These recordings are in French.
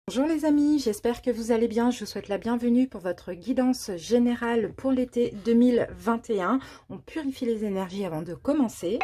Bonjour les amis, j'espère que vous allez bien. Je vous souhaite la bienvenue pour votre guidance générale pour l'été 2021. On purifie les énergies avant de commencer.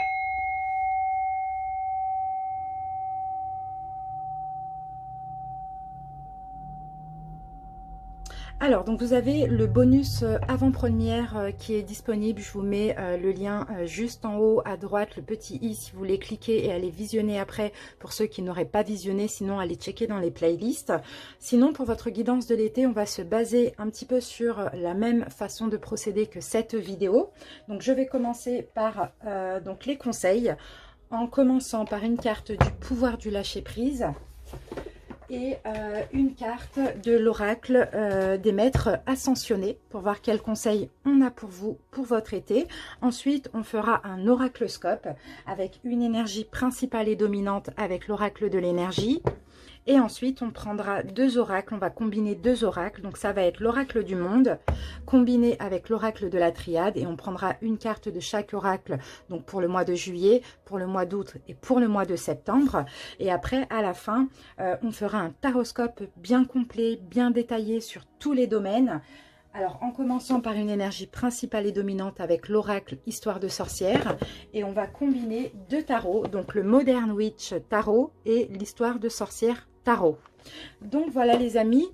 Alors, donc vous avez le bonus avant-première qui est disponible. Je vous mets le lien juste en haut à droite, le petit i, si vous voulez cliquer et aller visionner après pour ceux qui n'auraient pas visionné. Sinon, allez checker dans les playlists. Sinon, pour votre guidance de l'été, on va se baser un petit peu sur la même façon de procéder que cette vidéo. Donc, je vais commencer par donc les conseils, en commençant par une carte du pouvoir du lâcher-prise et une carte de l'oracle des maîtres ascensionnés pour voir quels conseils on a pour vous pour votre été. Ensuite, on fera un oraclescope avec une énergie principale et dominante avec l'oracle de l'énergie. Et ensuite, on prendra deux oracles, on va combiner deux oracles. Donc, ça va être l'oracle du monde combiné avec l'oracle de la triade. Et on prendra une carte de chaque oracle, donc pour le mois de juillet, pour le mois d'août et pour le mois de septembre. Et après, à la fin, on fera un taroscope bien complet, bien détaillé sur tous les domaines. Alors, en commençant par une énergie principale et dominante avec l'oracle Histoire de sorcière. Et on va combiner deux tarots, donc le Modern Witch Tarot et l'Histoire de sorcière Tarot. Donc, voilà les amis.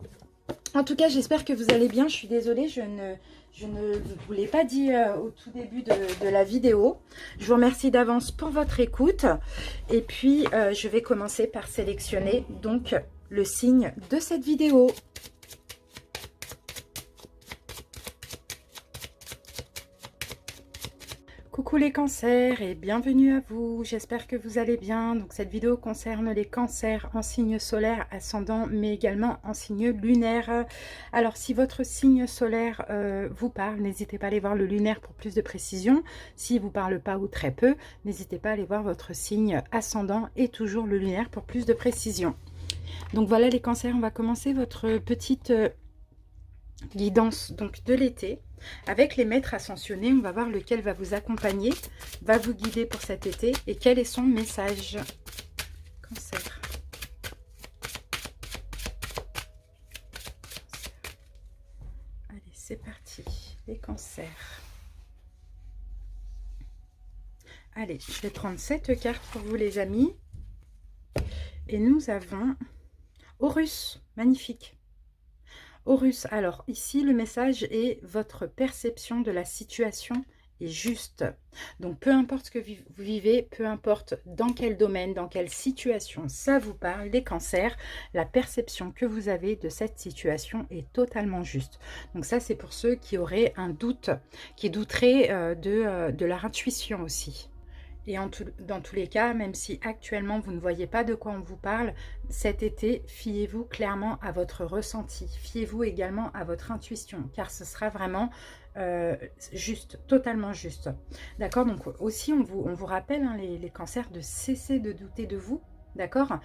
En tout cas, j'espère que vous allez bien. Je suis désolée, je ne vous l'ai pas dit au tout début de la vidéo. Je vous remercie d'avance pour votre écoute. Et puis, je vais commencer par sélectionner donc le signe de cette vidéo. Coucou les cancers et bienvenue à vous, j'espère que vous allez bien. Donc cette vidéo concerne les cancers en signe solaire ascendant mais également en signe lunaire. Alors si votre signe solaire vous parle, n'hésitez pas à aller voir le lunaire pour plus de précision. S'il ne vous parle pas ou très peu, n'hésitez pas à aller voir votre signe ascendant et toujours le lunaire pour plus de précision. Donc voilà les cancers, on va commencer votre petite guidance donc de l'été. Avec les maîtres ascensionnés, on va voir lequel va vous accompagner, va vous guider pour cet été et quel est son message. Cancer. Allez, c'est parti. Les cancers. Allez, je vais prendre cette carte pour vous les amis. Et nous avons Horus, magnifique. Horus, alors ici le message est votre perception de la situation est juste. Donc peu importe ce que vous vivez, peu importe dans quel domaine, dans quelle situation ça vous parle, les cancers, la perception que vous avez de cette situation est totalement juste. Donc ça c'est pour ceux qui auraient un doute, qui douteraient de leur intuition aussi. Et dans tous les cas, même si actuellement vous ne voyez pas de quoi on vous parle, cet été, fiez-vous clairement à votre ressenti. Fiez-vous également à votre intuition, car ce sera vraiment juste, totalement juste. D'accord? Donc aussi, on vous rappelle, hein, les cancers, de cesser de douter de vous. D'accord?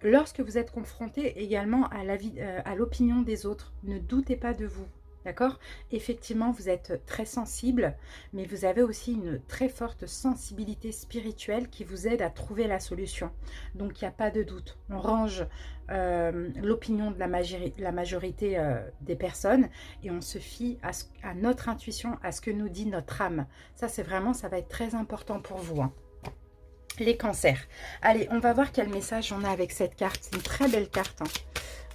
Lorsque vous êtes confronté également à l'opinion des autres, ne doutez pas de vous. D'accord? Effectivement, vous êtes très sensible, mais vous avez aussi une très forte sensibilité spirituelle qui vous aide à trouver la solution. Donc, il n'y a pas de doute. On range l'opinion de la majorité des personnes et on se fie à notre intuition, à ce que nous dit notre âme. Ça, c'est vraiment, ça va être très important pour vous, hein. Les cancers. Allez, on va voir quel message on a avec cette carte. C'est une très belle carte, hein.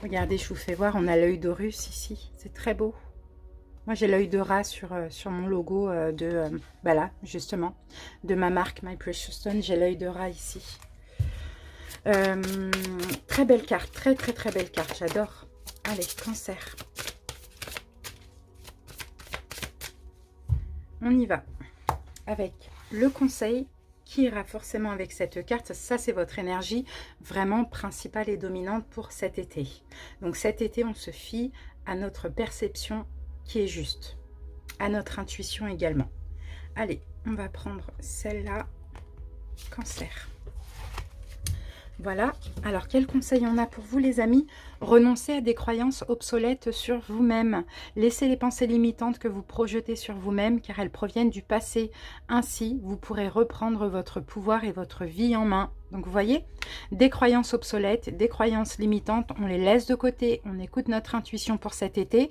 Regardez, je vous fais voir, on a l'œil d'Horus ici. C'est très beau. Moi, j'ai l'œil de rat sur mon logo bah là, justement, de ma marque My Precious Stone. J'ai l'œil de rat ici. Très belle carte, très belle carte, j'adore. Allez, cancer. On y va avec le conseil qui ira forcément avec cette carte. Ça, c'est votre énergie vraiment principale et dominante pour cet été. Donc cet été, on se fie à notre perception qui est juste, à notre intuition également. Allez, on va prendre celle-là, cancer. Voilà, alors quel conseil on a pour vous les amis? Renoncez à des croyances obsolètes sur vous-même. Laissez les pensées limitantes que vous projetez sur vous-même car elles proviennent du passé. Ainsi, vous pourrez reprendre votre pouvoir et votre vie en main. Donc vous voyez, des croyances obsolètes, des croyances limitantes, on les laisse de côté, on écoute notre intuition pour cet été,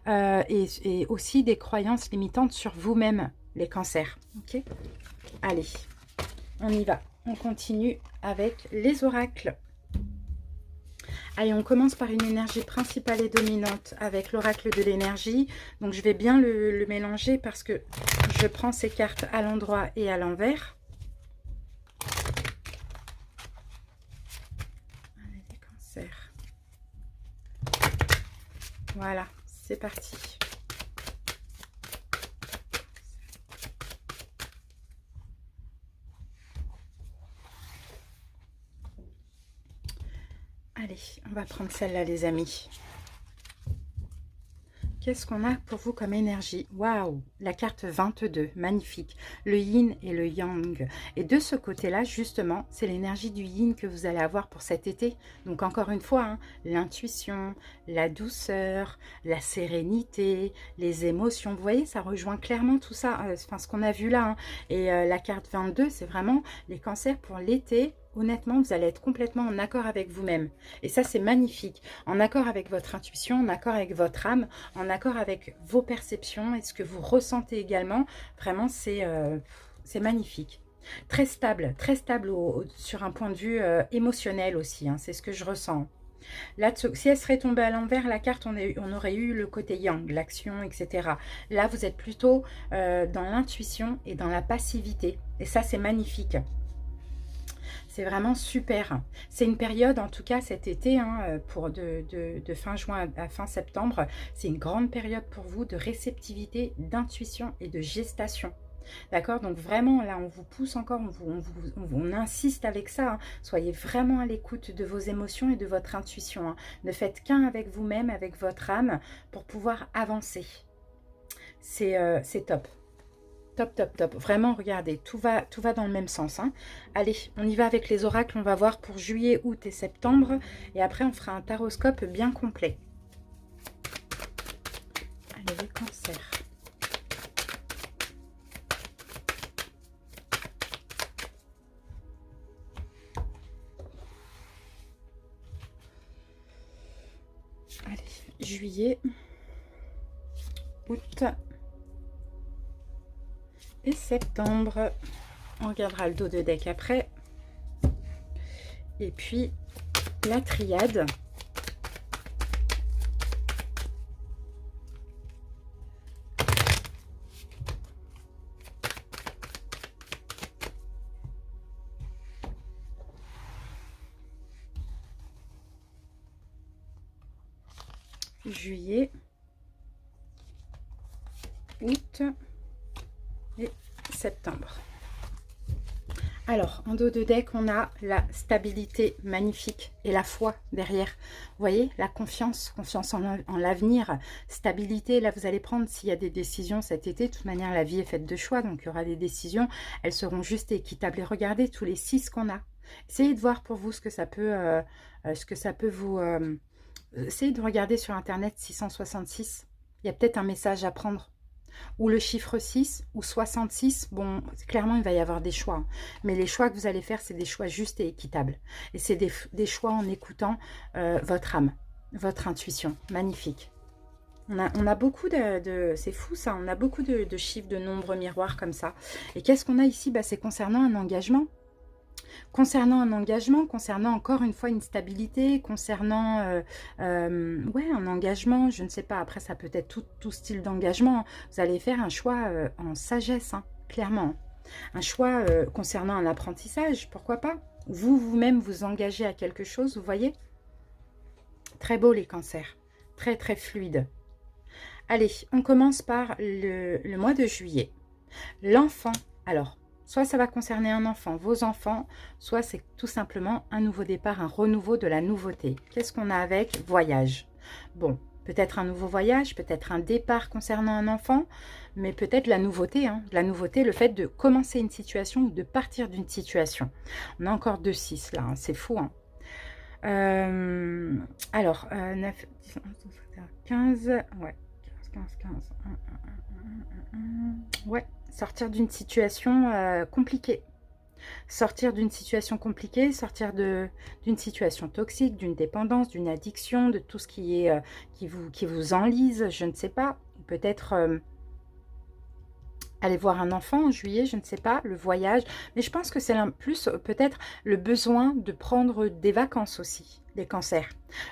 et aussi des croyances limitantes sur vous-même, les cancers. Ok, allez, on y va, on continue avec les oracles. Allez, on commence par une énergie principale et dominante avec l'oracle de l'énergie. Donc, je vais bien le mélanger parce que je prends ces cartes à l'endroit et à l'envers. Allez, les cancers. Voilà, c'est parti. Allez, on va prendre celle-là, les amis. Qu'est-ce qu'on a pour vous comme énergie? Waouh, la carte 22, magnifique. Le yin et le yang. Et de ce côté-là, justement, c'est l'énergie du yin que vous allez avoir pour cet été. Donc encore une fois, hein, l'intuition, la douceur, la sérénité, les émotions. Vous voyez, ça rejoint clairement tout ça, enfin, ce qu'on a vu là. Hein. Et la carte 22, c'est vraiment les cancers pour l'été. Honnêtement, vous allez être complètement en accord avec vous-même. Et ça, c'est magnifique. En accord avec votre intuition, en accord avec votre âme, en accord avec vos perceptions et ce que vous ressentez également. Vraiment, c'est magnifique. Très stable sur un point de vue émotionnel aussi. Hein, c'est ce que je ressens. Là, si elle serait tombée à l'envers, la carte, on aurait eu le côté yang, l'action, etc. Là, vous êtes plutôt dans l'intuition et dans la passivité. Et ça, c'est magnifique. C'est vraiment super. C'est une période, en tout cas cet été, hein, pour de fin juin à fin septembre, c'est une grande période pour vous de réceptivité, d'intuition et de gestation. D'accord? Donc vraiment, là, on vous pousse encore, on insiste avec ça. Hein. Soyez vraiment à l'écoute de vos émotions et de votre intuition. Hein. Ne faites qu'un avec vous-même, avec votre âme, pour pouvoir avancer. C'est top. Top, top, top. Vraiment, regardez, tout va dans le même sens. Hein. Allez, on y va avec les oracles. On va voir pour juillet, août et septembre. Et après, on fera un taroscope bien complet. Allez, les cancers. Allez, juillet, août et septembre. On regardera le dos de deck après. Et puis la triade. Juillet, août et septembre. Alors, en dos de deck, on a la stabilité magnifique et la foi derrière. Vous voyez, la confiance en l'avenir, stabilité. Là, vous allez prendre, s'il y a des décisions cet été, de toute manière, la vie est faite de choix, donc il y aura des décisions. Elles seront justes et équitables. Et regardez tous les 6 qu'on a. Essayez de voir pour vous ce que ça peut vous... essayez de regarder sur Internet 666. Il y a peut-être un message à prendre. Ou le chiffre 6 ou 66, bon, clairement, il va y avoir des choix. Hein. Mais les choix que vous allez faire, c'est des choix justes et équitables. Et c'est des choix en écoutant votre âme, votre intuition. Magnifique. On a beaucoup c'est fou ça, on a beaucoup de chiffres, de nombres miroirs comme ça. Et qu'est-ce qu'on a ici? Bah, c'est concernant un engagement. Concernant un engagement, concernant encore une fois une stabilité, concernant ouais, un engagement, je ne sais pas, après ça peut être tout style d'engagement, vous allez faire un choix en sagesse, hein, clairement. Un choix concernant un apprentissage, pourquoi pas. Vous-même vous engagez à quelque chose, vous voyez. Très beau les cancers, très très fluide. Allez, on commence par le mois de juillet. L'enfant, alors... Soit ça va concerner un enfant, vos enfants, soit c'est tout simplement un nouveau départ, un renouveau de la nouveauté. Qu'est-ce qu'on a avec? Voyage. Bon, peut-être un nouveau voyage, peut-être un départ concernant un enfant, mais peut-être la nouveauté. Hein, la nouveauté, le fait de commencer une situation ou de partir d'une situation. On a encore 2-6 là, hein, c'est fou. Hein. Alors, 9, 10, 11, 15, ouais, 15. Ouais. Sortir d'une situation compliquée. Sortir d'une situation compliquée, sortir d'une situation toxique, d'une dépendance, d'une addiction, de tout ce qui est qui vous enlise, je ne sais pas. Peut-être aller voir un enfant en juillet, je ne sais pas, le voyage. Mais je pense que c'est plus peut-être le besoin de prendre des vacances aussi, les cancers.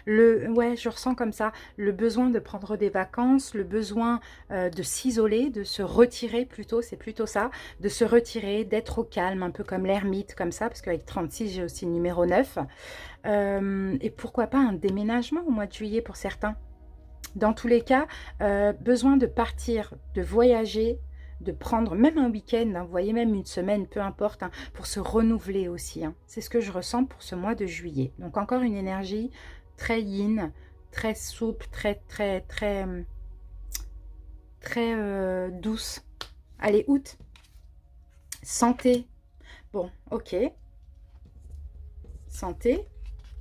Ouais, je ressens comme ça, le besoin de prendre des vacances, le besoin de s'isoler, de se retirer plutôt, c'est plutôt ça, de se retirer, d'être au calme, un peu comme l'ermite, comme ça, parce qu'avec 36, j'ai aussi le numéro 9. Et pourquoi pas un déménagement au mois de juillet pour certains. Dans tous les cas, besoin de partir, de voyager, de prendre même un week-end, hein, vous voyez, même une semaine, peu importe, hein, pour se renouveler aussi. Hein. C'est ce que je ressens pour ce mois de juillet. Donc encore une énergie très yin, très souple, très douce. Allez, août. Santé. Bon, ok. Santé.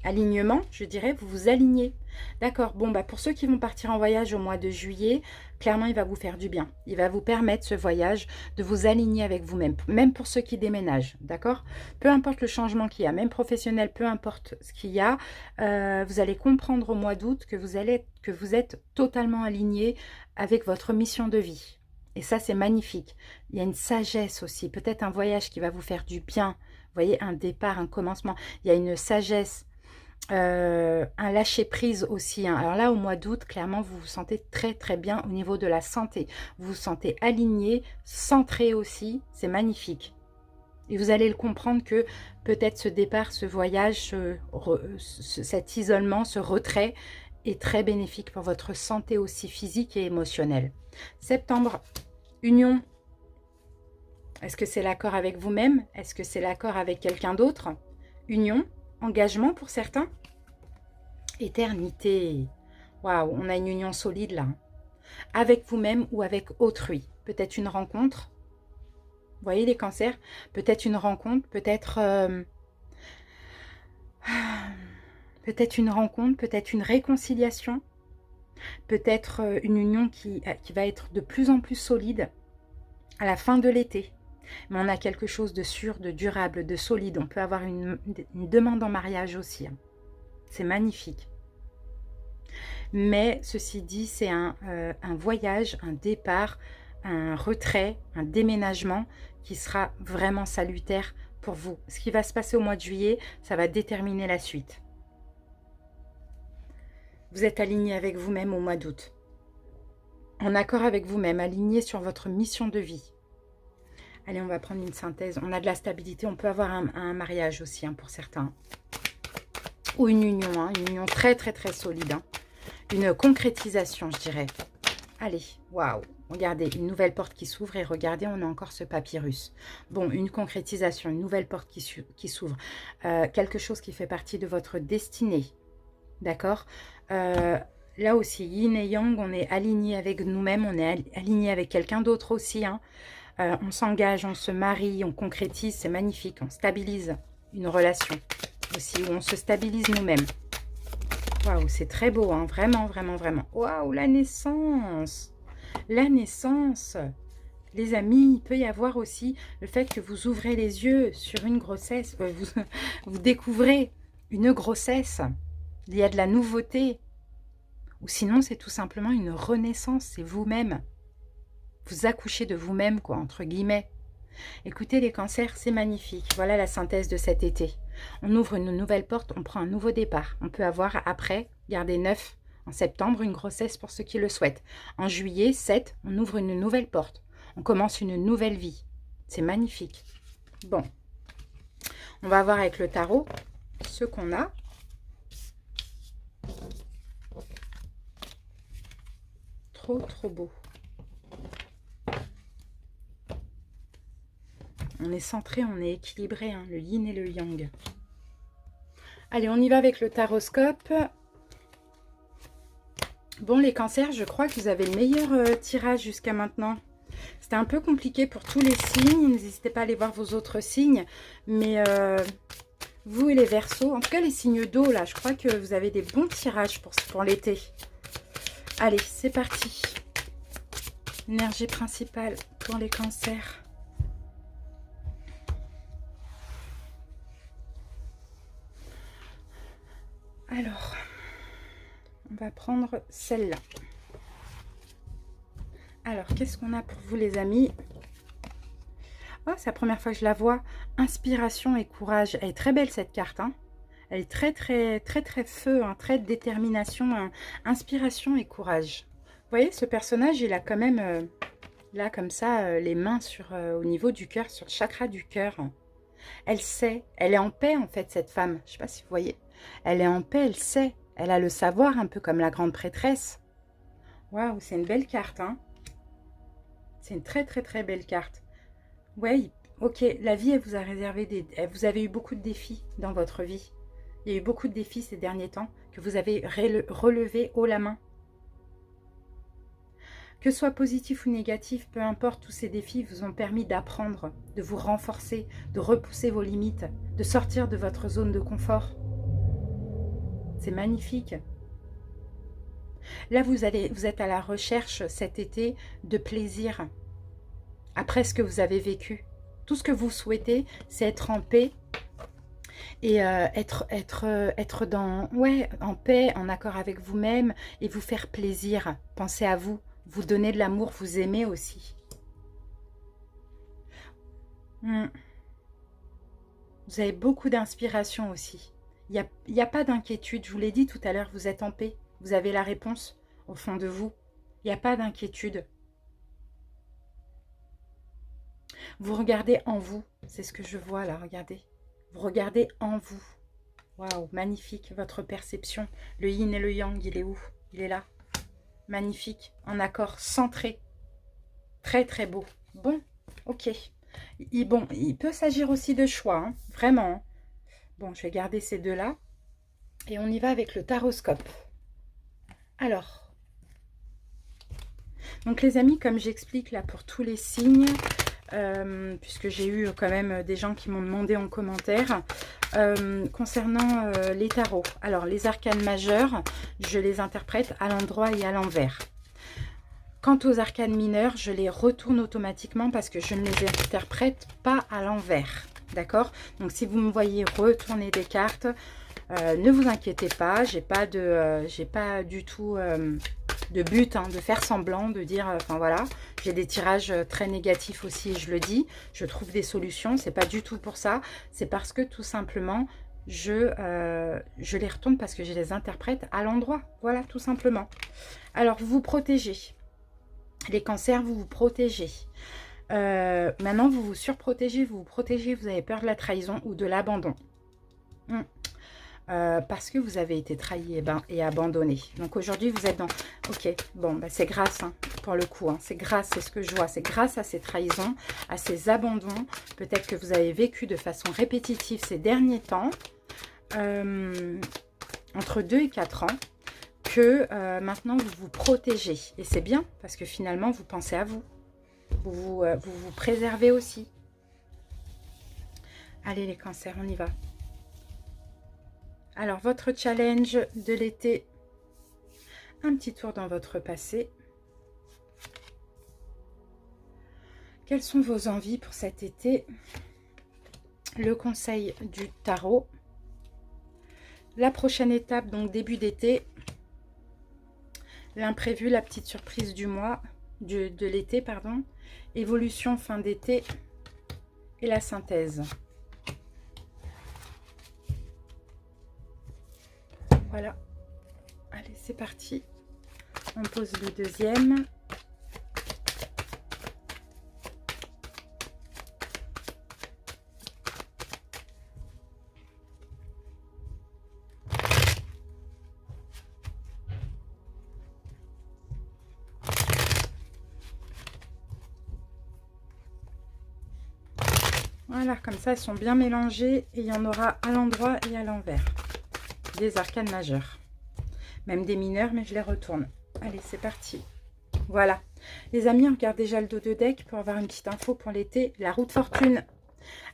Alignement, je dirais, vous vous alignez. D'accord, bon, bah pour ceux qui vont partir en voyage au mois de juillet, clairement, il va vous faire du bien. Il va vous permettre, ce voyage, de vous aligner avec vous-même. Même pour ceux qui déménagent, d'accord? Peu importe le changement qu'il y a, même professionnel, peu importe ce qu'il y a, vous allez comprendre au mois d'août que vous êtes totalement aligné avec votre mission de vie. Et ça, c'est magnifique. Il y a une sagesse aussi, peut-être un voyage qui va vous faire du bien. Vous voyez, un départ, un commencement. Il y a une sagesse. Un lâcher-prise aussi. Hein. Alors là, au mois d'août, clairement, vous vous sentez très bien au niveau de la santé. Vous vous sentez aligné, centré aussi. C'est magnifique. Et vous allez le comprendre que peut-être ce départ, ce voyage, cet isolement, ce retrait est très bénéfique pour votre santé aussi physique et émotionnelle. Septembre, union. Est-ce que c'est l'accord avec vous-même? Est-ce que c'est l'accord avec quelqu'un d'autre? Union. Engagement pour certains. Éternité. Waouh, on a une union solide là. Avec vous-même ou avec autrui. Peut-être une rencontre. Vous voyez les cancers? Peut-être une rencontre, peut-être une rencontre, peut-être une réconciliation. Peut-être une union qui va être de plus en plus solide à la fin de l'été. Mais on a quelque chose de sûr, de durable, de solide. On peut avoir une demande en mariage aussi. Hein. C'est magnifique. Mais ceci dit, c'est un voyage, un départ, un retrait, un déménagement qui sera vraiment salutaire pour vous. Ce qui va se passer au mois de juillet, ça va déterminer la suite. Vous êtes aligné avec vous-même au mois d'août. En accord avec vous-même, aligné sur votre mission de vie. Allez, on va prendre une synthèse. On a de la stabilité. On peut avoir un mariage aussi hein, pour certains. Ou une union très solide. Hein. Une concrétisation, je dirais. Allez, waouh. Regardez, une nouvelle porte qui s'ouvre et regardez, on a encore ce papyrus. Bon, une concrétisation, une nouvelle porte qui s'ouvre. Quelque chose qui fait partie de votre destinée. D'accord là aussi, yin et yang, on est aligné avec nous-mêmes. On est aligné avec quelqu'un d'autre aussi, hein. On s'engage, on se marie, on concrétise, c'est magnifique. On stabilise une relation aussi, où on se stabilise nous-mêmes. Waouh, c'est très beau, hein, vraiment. Waouh, la naissance. La naissance. Les amis, il peut y avoir aussi le fait que vous ouvrez les yeux sur une grossesse. Vous découvrez une grossesse. Il y a de la nouveauté. Ou sinon, c'est tout simplement une renaissance, c'est vous-même. Vous accouchez de vous-même, quoi, entre guillemets. Écoutez, les cancers, c'est magnifique. Voilà la synthèse de cet été. On ouvre une nouvelle porte, on prend un nouveau départ. On peut avoir après, gardez 9 en septembre, une grossesse pour ceux qui le souhaitent. En juillet, 7, on ouvre une nouvelle porte. On commence une nouvelle vie. C'est magnifique. Bon, on va voir avec le tarot ce qu'on a. Trop beau. On est centré, on est équilibré, hein, le yin et le yang. Allez, on y va avec le taroscope. Bon, les cancers, je crois que vous avez le meilleur tirage jusqu'à maintenant. C'était un peu compliqué pour tous les signes. N'hésitez pas à aller voir vos autres signes. Mais vous et les Verseaux, en tout cas les signes d'eau, là, je crois que vous avez des bons tirages pour l'été. Allez, c'est parti. Énergie principale pour les cancers. Alors, on va prendre celle-là. Alors, qu'est-ce qu'on a pour vous les amis? Oh, c'est la première fois que je la vois. Inspiration et courage. Elle est très belle cette carte, hein. Elle est très feu, hein, très détermination, hein. Inspiration et courage. Vous voyez, ce personnage, il a quand même, là, comme ça, les mains sur, au niveau du cœur, sur le chakra du cœur. Elle sait, elle est en paix, en fait, cette femme. Je ne sais pas si vous voyez. Elle est en paix, elle sait. Elle a le savoir, un peu comme la grande prêtresse. Waouh, c'est une belle carte, hein. C'est une très belle carte. Ouais, ok, la vie, elle vous a réservé des... Vous avez eu beaucoup de défis dans votre vie. Il y a eu beaucoup de défis ces derniers temps que vous avez relevés haut la main. Que ce soit positif ou négatif, peu importe, tous ces défis vous ont permis d'apprendre, de vous renforcer, de repousser vos limites, de sortir de votre zone de confort. C'est magnifique. Là, vous êtes à la recherche cet été de plaisir après ce que vous avez vécu. Tout ce que vous souhaitez, c'est être en paix et être dans, ouais, en paix, en accord avec vous-même et vous faire plaisir. Pensez à vous, vous donner de l'amour, vous aimer aussi. Vous avez beaucoup d'inspiration aussi. Il n'y a pas d'inquiétude, je vous l'ai dit tout à l'heure, vous êtes en paix. Vous avez la réponse au fond de vous. Il n'y a pas d'inquiétude. Vous regardez en vous, c'est ce que je vois là, regardez. Vous regardez en vous. Waouh, magnifique, votre perception. Le yin et le yang, il est où? Il est là. Magnifique, en accord, centré. Très beau. Bon, ok. Il peut s'agir aussi de choix, hein, vraiment. Bon, je vais garder ces deux-là. Et on y va avec le taroscope. Alors, donc les amis, comme j'explique là pour tous les signes, puisque j'ai eu quand même des gens qui m'ont demandé en commentaire, concernant les tarots. Alors, les arcanes majeurs, je les interprète à l'endroit et à l'envers. Quant aux arcanes mineures, je les retourne automatiquement parce que je ne les interprète pas à l'envers. D'accord? Donc, si vous me voyez retourner des cartes, ne vous inquiétez pas, j'ai pas du tout de but, hein, de faire semblant, de dire, enfin voilà, j'ai des tirages très négatifs aussi, je le dis, je trouve des solutions, c'est pas du tout pour ça, c'est parce que tout simplement, je les retourne parce que je les interprète à l'endroit, voilà, tout simplement. Alors, vous vous protégez, les cancers, vous vous protégez. Maintenant, vous vous surprotégez, vous vous protégez, vous avez peur de la trahison ou de l'abandon. Parce que vous avez été trahi et abandonné. Donc aujourd'hui, vous êtes dans... Ok, bon, bah, c'est grâce, hein, pour le coup. Hein, c'est grâce, c'est ce que je vois. C'est grâce à ces trahisons, à ces abandons, peut-être que vous avez vécu de façon répétitive ces derniers temps, entre 2 et 4 ans, que maintenant, vous vous protégez. Et c'est bien, parce que finalement, vous pensez à vous. Vous vous préservez aussi. Allez, les cancers, on y va. Alors, votre challenge de l'été, un petit tour dans votre passé. Quelles sont vos envies pour cet été? Le conseil du tarot. La prochaine étape, donc début d'été. L'imprévu, la petite surprise du mois, de l'été, pardon. Évolution fin d'été et la synthèse. Voilà, allez, c'est parti. On pose le deuxième. Voilà, comme ça, elles sont bien mélangées et il y en aura à l'endroit et à l'envers. Des arcanes majeurs, même des mineurs, mais je les retourne. Allez, c'est parti. Voilà. Les amis, on regarde déjà le dos de deck pour avoir une petite info pour l'été. La roue de fortune.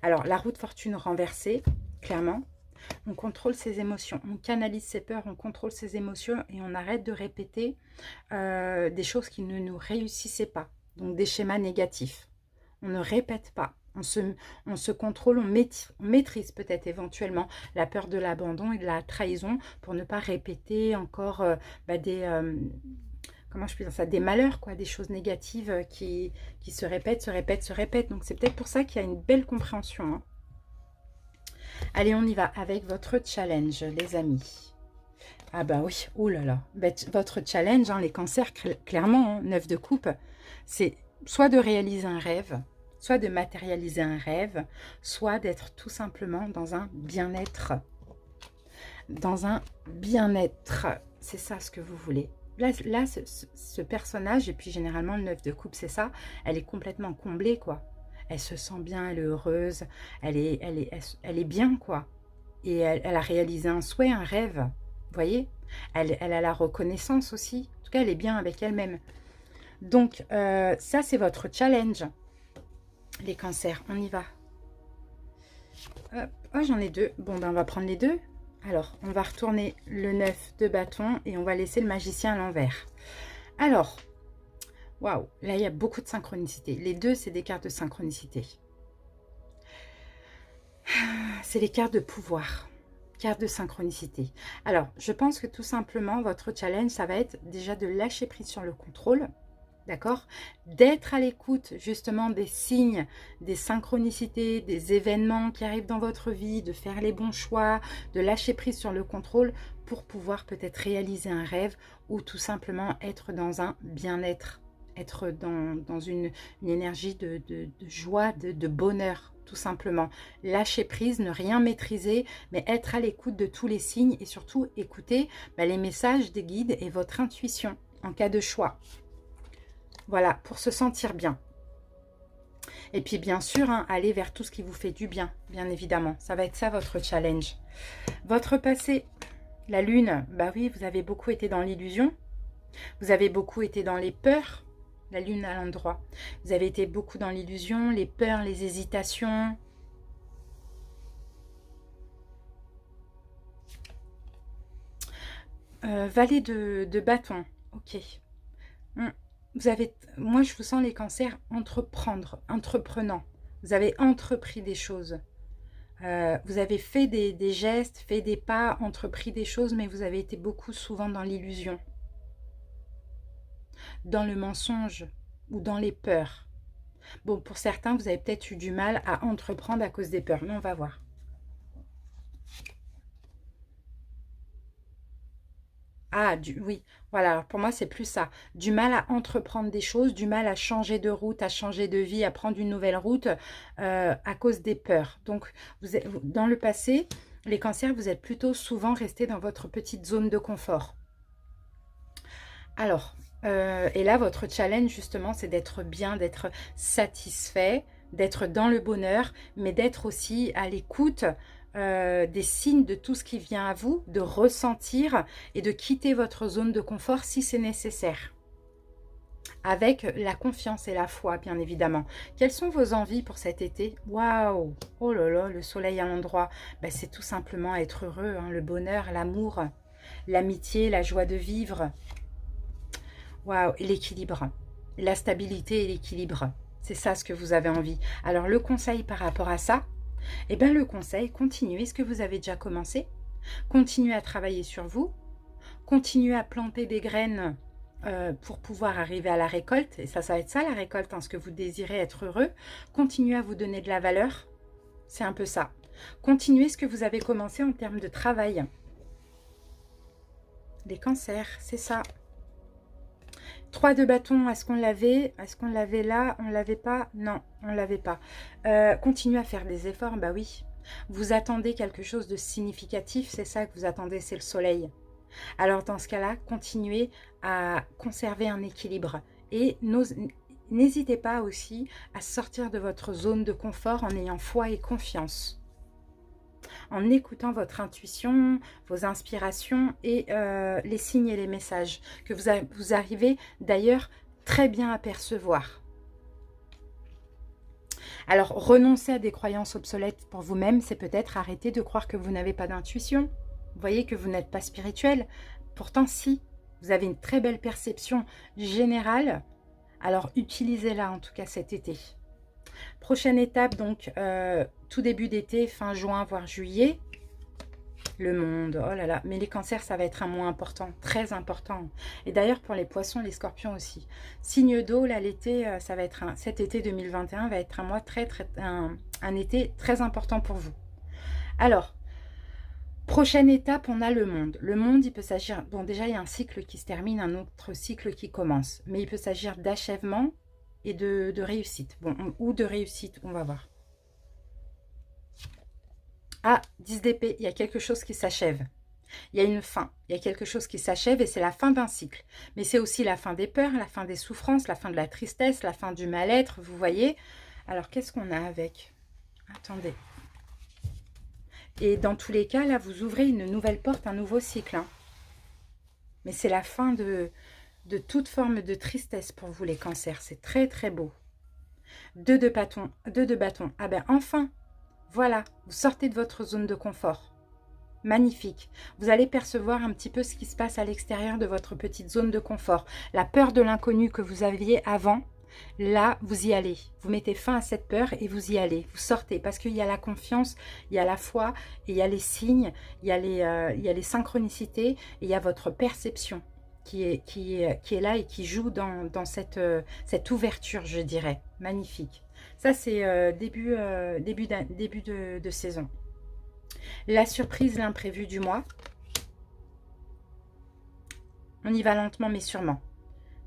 Alors, la roue de fortune renversée, clairement. On contrôle ses émotions, on canalise ses peurs, on contrôle ses émotions et on arrête de répéter des choses qui ne nous réussissaient pas. Donc, des schémas négatifs. On ne répète pas. On se contrôle, on maîtrise peut-être éventuellement la peur de l'abandon et de la trahison pour ne pas répéter encore comment je peux dire ça, des malheurs, quoi, des choses négatives qui se répètent, se répètent, se répètent. Donc c'est peut-être pour ça qu'il y a une belle compréhension. Hein. Allez, on y va avec votre challenge, les amis. Ah bah oui, oh là là. Votre challenge, hein, les cancers, clairement, hein, 9 de coupe, c'est soit de réaliser un rêve, soit de matérialiser un rêve, soit d'être tout simplement dans un bien-être. Dans un bien-être. C'est ça ce que vous voulez. Là ce personnage, et puis généralement le 9 de coupe, c'est ça, elle est complètement comblée, quoi. Elle se sent bien, elle est heureuse, elle est bien, quoi. Et elle a réalisé un souhait, un rêve, vous voyez. Elle a la reconnaissance aussi. En tout cas, elle est bien avec elle-même. Donc, ça, c'est votre challenge. Les cancers, on y va. Hop. Oh, j'en ai deux. Bon, ben, on va prendre les deux. Alors, on va retourner le 9 de bâton et on va laisser le magicien à l'envers. Alors, waouh, là, il y a beaucoup de synchronicité. Les deux, c'est des cartes de synchronicité. C'est les cartes de pouvoir, cartes de synchronicité. Alors, je pense que tout simplement, votre challenge, ça va être déjà de lâcher prise sur le contrôle. D'accord? D'être à l'écoute justement des signes, des synchronicités, des événements qui arrivent dans votre vie, de faire les bons choix, de lâcher prise sur le contrôle pour pouvoir peut-être réaliser un rêve ou tout simplement être dans un bien-être, être dans une énergie de joie, de bonheur, tout simplement. Lâcher prise, ne rien maîtriser, mais être à l'écoute de tous les signes et surtout écouter les messages des guides et votre intuition en cas de choix. Voilà, pour se sentir bien. Et puis, bien sûr, hein, aller vers tout ce qui vous fait du bien, bien évidemment. Ça va être ça, votre challenge. Votre passé, la lune, bah oui, vous avez beaucoup été dans l'illusion. Vous avez beaucoup été dans les peurs. La lune à l'endroit. Vous avez été beaucoup dans l'illusion, les peurs, les hésitations. Valet de bâton. Ok. Moi je vous sens les cancers entreprenant. Vous avez entrepris des choses. Vous avez fait des gestes, fait des pas, entrepris des choses, mais vous avez été beaucoup souvent dans l'illusion, dans le mensonge ou dans les peurs. Bon, pour certains, vous avez peut-être eu du mal à entreprendre à cause des peurs, mais on va voir. Ah, oui, voilà, alors pour moi c'est plus ça. Du mal à entreprendre des choses, du mal à changer de route, à changer de vie, à prendre une nouvelle route à cause des peurs. Donc, dans le passé, les cancers, vous êtes plutôt souvent restés dans votre petite zone de confort. Alors, et là, votre challenge justement, c'est d'être bien, d'être satisfait, d'être dans le bonheur, mais d'être aussi à l'écoute des signes de tout ce qui vient à vous, de ressentir et de quitter votre zone de confort si c'est nécessaire. Avec la confiance et la foi, bien évidemment. Quelles sont vos envies pour cet été? Waouh! Oh là là, le soleil à l'endroit. Ben, c'est tout simplement être heureux, hein, le bonheur, l'amour, l'amitié, la joie de vivre. Waouh! L'équilibre, la stabilité et l'équilibre. C'est ça ce que vous avez envie. Alors, le conseil par rapport à ça, eh bien, le conseil, continuez ce que vous avez déjà commencé. Continuez à travailler sur vous. Continuez à planter des graines pour pouvoir arriver à la récolte. Et ça va être ça, la récolte, hein, ce que vous désirez, être heureux. Continuez à vous donner de la valeur. C'est un peu ça. Continuez ce que vous avez commencé en termes de travail. Les cancers, c'est ça. 3 de bâton, est-ce qu'on l'avait? Est-ce qu'on l'avait là? On ne l'avait pas? Non, on ne l'avait pas. Continuez à faire des efforts, bah oui. Vous attendez quelque chose de significatif, c'est ça que vous attendez, c'est le soleil. Alors dans ce cas-là, continuez à conserver un équilibre. Et n'hésitez pas aussi à sortir de votre zone de confort en ayant foi et confiance. En écoutant votre intuition, vos inspirations et les signes et les messages que vous arrivez d'ailleurs très bien à percevoir. Alors, renoncer à des croyances obsolètes pour vous-même, c'est peut-être arrêter de croire que vous n'avez pas d'intuition. Vous voyez que vous n'êtes pas spirituel. Pourtant, si, vous avez une très belle perception générale. Alors, utilisez-la en tout cas cet été. Prochaine étape, donc, tout début d'été, fin juin, voire juillet. Le monde, oh là là. Mais les cancers, ça va être un mois important, très important. Et d'ailleurs, pour les poissons, les scorpions aussi. Signe d'eau, là, l'été, ça va être cet été 2021 va être un mois un été très important pour vous. Alors, prochaine étape, on a le monde. Le monde, il peut s'agir... Bon, déjà, il y a un cycle qui se termine, un autre cycle qui commence. Mais il peut s'agir d'achèvement et de réussite. Bon, ou de réussite, on va voir. Ah, 10 d'épée, il y a quelque chose qui s'achève. Il y a une fin, il y a quelque chose qui s'achève et c'est la fin d'un cycle. Mais c'est aussi la fin des peurs, la fin des souffrances, la fin de la tristesse, la fin du mal-être, vous voyez. Alors, qu'est-ce qu'on a avec? Attendez. Et dans tous les cas, là, vous ouvrez une nouvelle porte, un nouveau cycle. Hein. Mais c'est la fin de toute forme de tristesse pour vous, les cancers. C'est très, très beau. 2 de bâton, 2 de bâton. Ah ben, enfin, voilà, vous sortez de votre zone de confort. Magnifique. Vous allez percevoir un petit peu ce qui se passe à l'extérieur de votre petite zone de confort. La peur de l'inconnu que vous aviez avant, là, vous y allez. Vous mettez fin à cette peur et vous y allez. Vous sortez parce qu'il y a la confiance, il y a la foi, et il y a les signes, il y a les synchronicités, et il y a votre perception qui est là et qui joue dans cette ouverture, je dirais. Magnifique. Ça, c'est début de saison. La surprise, l'imprévu du mois. On y va lentement mais sûrement.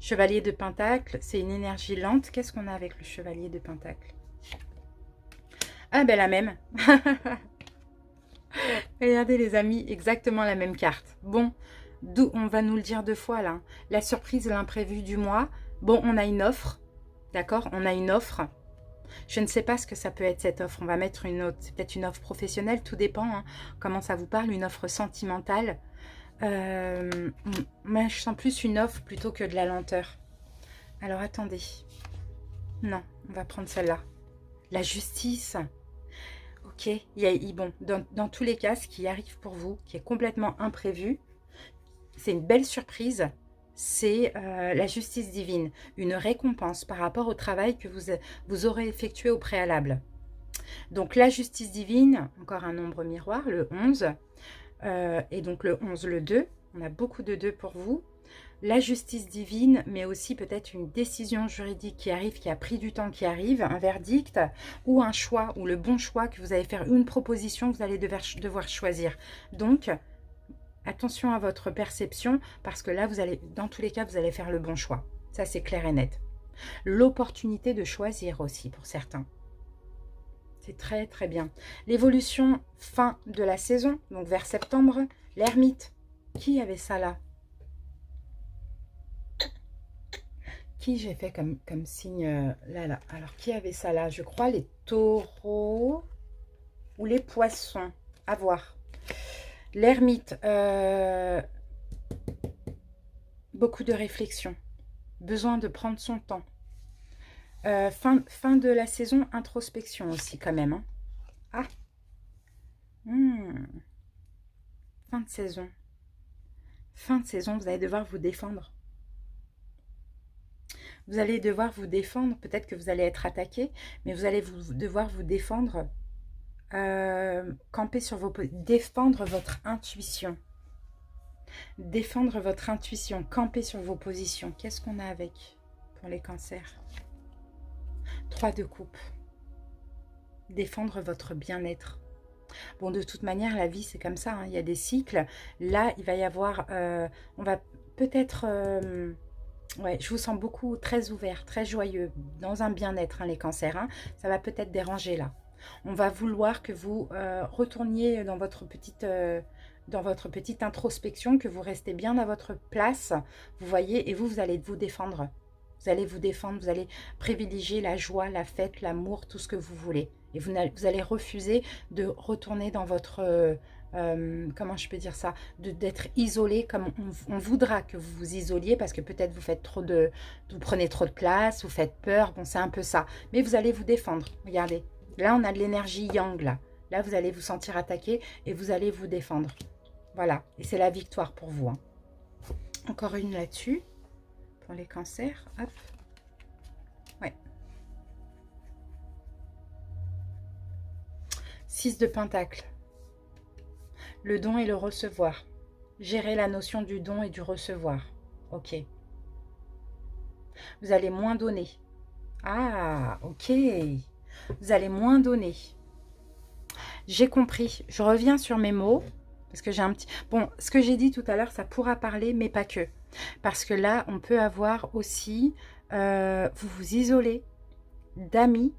Chevalier de Pentacle, c'est une énergie lente. Qu'est-ce qu'on a avec le Chevalier de Pentacle? Ah ben la même. Regardez les amis, exactement la même carte. Bon, on va nous le dire 2 fois là. La surprise, l'imprévu du mois. Bon, on a une offre. D'accord? On a une offre. Je ne sais pas ce que ça peut être cette offre. On va mettre une autre. C'est peut-être une offre professionnelle. Tout dépend hein, comment ça vous parle. Une offre sentimentale. Moi, je sens plus une offre plutôt que de la lenteur. Alors, attendez. Non, on va prendre celle-là. La justice. Ok. Bon, dans tous les cas, ce qui arrive pour vous, qui est complètement imprévu, c'est une belle surprise. C'est la justice divine. Une récompense par rapport au travail que vous aurez effectué au préalable. Donc, la justice divine, encore un nombre miroir, le 11. Et donc, le 11, le 2. On a beaucoup de 2 pour vous. La justice divine, mais aussi peut-être une décision juridique qui arrive, qui a pris du temps, qui arrive, un verdict, ou un choix, ou le bon choix que vous allez faire, une proposition que vous allez devoir choisir. Donc, attention à votre perception, parce que là, vous allez, dans tous les cas, vous allez faire le bon choix. Ça, c'est clair et net. L'opportunité de choisir aussi, pour certains. C'est très, très bien. L'évolution fin de la saison, donc vers septembre, l'ermite. Qui avait ça là? Qui j'ai fait comme signe là? Alors, qui avait ça là? Je crois les taureaux ou les poissons. À voir. L'ermite. Beaucoup de réflexion. Besoin de prendre son temps. Fin de la saison, introspection aussi quand même. Hein. Ah. Fin de saison. Fin de saison, vous allez devoir vous défendre. Vous allez devoir vous défendre, peut-être que vous allez être attaqué, mais vous allez devoir vous défendre, camper sur défendre votre intuition. Défendre votre intuition, camper sur vos positions. Qu'est-ce qu'on a avec pour les cancers? 3 de coupe. Défendre votre bien-être. Bon, de toute manière, la vie, c'est comme ça. Hein. Il y a des cycles. Là, il va y avoir... on va peut-être... ouais, je vous sens beaucoup très ouvert, très joyeux, dans un bien-être, hein, les cancers. Hein. Ça va peut-être déranger là. On va vouloir que vous retourniez dans votre petite introspection, que vous restez bien à votre place, vous voyez, et vous allez vous défendre. Vous allez vous défendre, vous allez privilégier la joie, la fête, l'amour, tout ce que vous voulez. Et vous allez refuser de retourner dans votre... comment je peux dire ça, d'être isolé comme on voudra que vous vous isoliez parce que peut-être vous prenez trop de place, vous faites peur, bon c'est un peu ça, mais vous allez vous défendre, regardez, là on a de l'énergie yang là vous allez vous sentir attaqué et vous allez vous défendre, voilà, et c'est la victoire pour vous, hein. Encore une là-dessus pour les cancers, hop, ouais. 6 de Pentacle. Le don et le recevoir. Gérer la notion du don et du recevoir. Ok. Vous allez moins donner. Ah, ok. Vous allez moins donner. J'ai compris. Je reviens sur mes mots. Parce que j'ai un petit... Bon, ce que j'ai dit tout à l'heure, ça pourra parler, mais pas que. Parce que là, on peut avoir aussi... vous vous isolez d'amis.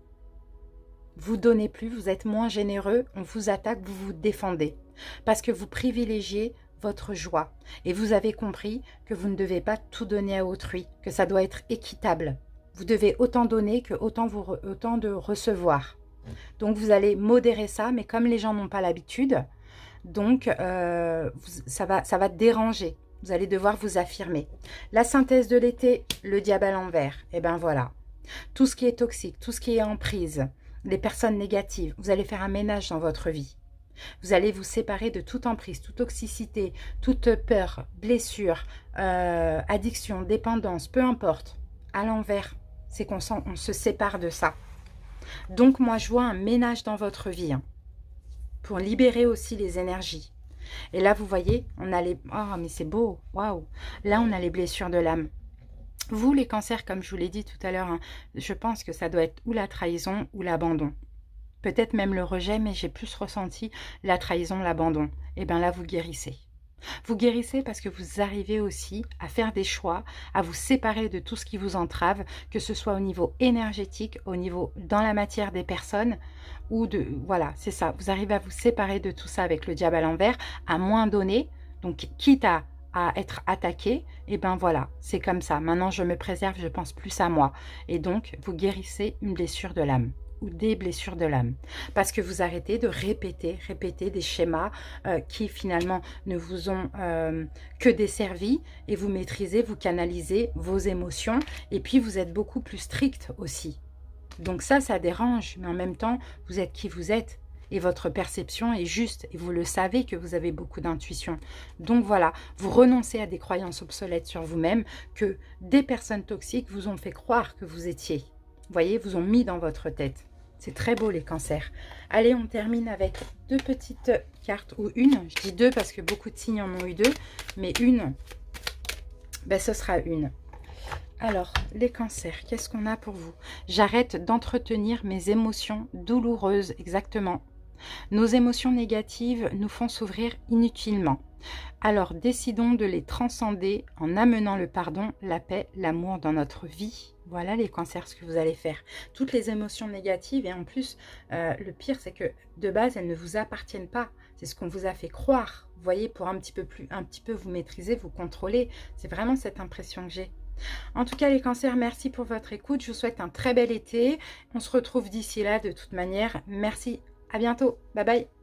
Vous donnez plus, vous êtes moins généreux. On vous attaque, vous vous défendez. Parce que vous privilégiez votre joie. Et vous avez compris que vous ne devez pas tout donner à autrui. Que ça doit être équitable. Vous devez autant donner que autant de recevoir. Donc, vous allez modérer ça. Mais comme les gens n'ont pas l'habitude... Donc, ça va déranger. Vous allez devoir vous affirmer. La synthèse de l'été, le diable à l'envers. Et bien voilà. Tout ce qui est toxique, tout ce qui est emprise, les personnes négatives, vous allez faire un ménage dans votre vie. Vous allez vous séparer de toute emprise, toute toxicité, toute peur, blessure, addiction, dépendance, peu importe. À l'envers, c'est qu'on se sépare de ça. Donc, moi, je vois un ménage dans votre vie. Hein. Pour libérer aussi les énergies. Et là, vous voyez, on a les... Oh, mais c'est beau, waouh. Là, on a les blessures de l'âme. Vous, les cancers, comme je vous l'ai dit tout à l'heure, hein, je pense que ça doit être ou la trahison ou l'abandon. Peut-être même le rejet, mais j'ai plus ressenti la trahison, l'abandon. Et bien là, vous guérissez. Vous guérissez parce que vous arrivez aussi à faire des choix, à vous séparer de tout ce qui vous entrave, que ce soit au niveau énergétique, au niveau dans la matière des personnes, ou de... Voilà, c'est ça. Vous arrivez à vous séparer de tout ça avec le diable à l'envers, à moins donner, donc quitte à être attaqué, et ben voilà, c'est comme ça. Maintenant, je me préserve, je pense plus à moi. Et donc, vous guérissez une blessure de l'âme. Ou des blessures de l'âme. Parce que vous arrêtez de répéter des schémas qui finalement ne vous ont que desservi et vous maîtrisez, vous canalisez vos émotions et puis vous êtes beaucoup plus strict aussi. Donc ça dérange, mais en même temps, vous êtes qui vous êtes et votre perception est juste et vous le savez que vous avez beaucoup d'intuition. Donc voilà, vous renoncez à des croyances obsolètes sur vous-même que des personnes toxiques vous ont fait croire que vous étiez. Vous voyez, vous ont mis dans votre tête. C'est très beau les cancers. Allez, on termine avec 2 petites cartes, ou une. Je dis 2 parce que beaucoup de signes en ont eu 2. Mais une, ben, ce sera une. Alors, les cancers, qu'est-ce qu'on a pour vous? J'arrête d'entretenir mes émotions douloureuses, exactement. Nos émotions négatives nous font s'ouvrir inutilement. Alors, décidons de les transcender en amenant le pardon, la paix, l'amour dans notre vie. Voilà les cancers, ce que vous allez faire. Toutes les émotions négatives, et en plus, le pire, c'est que de base, elles ne vous appartiennent pas. C'est ce qu'on vous a fait croire. Vous voyez, pour un petit peu vous maîtriser, vous contrôler. C'est vraiment cette impression que j'ai. En tout cas, les cancers, merci pour votre écoute. Je vous souhaite un très bel été. On se retrouve d'ici là, de toute manière. Merci, à bientôt. Bye bye.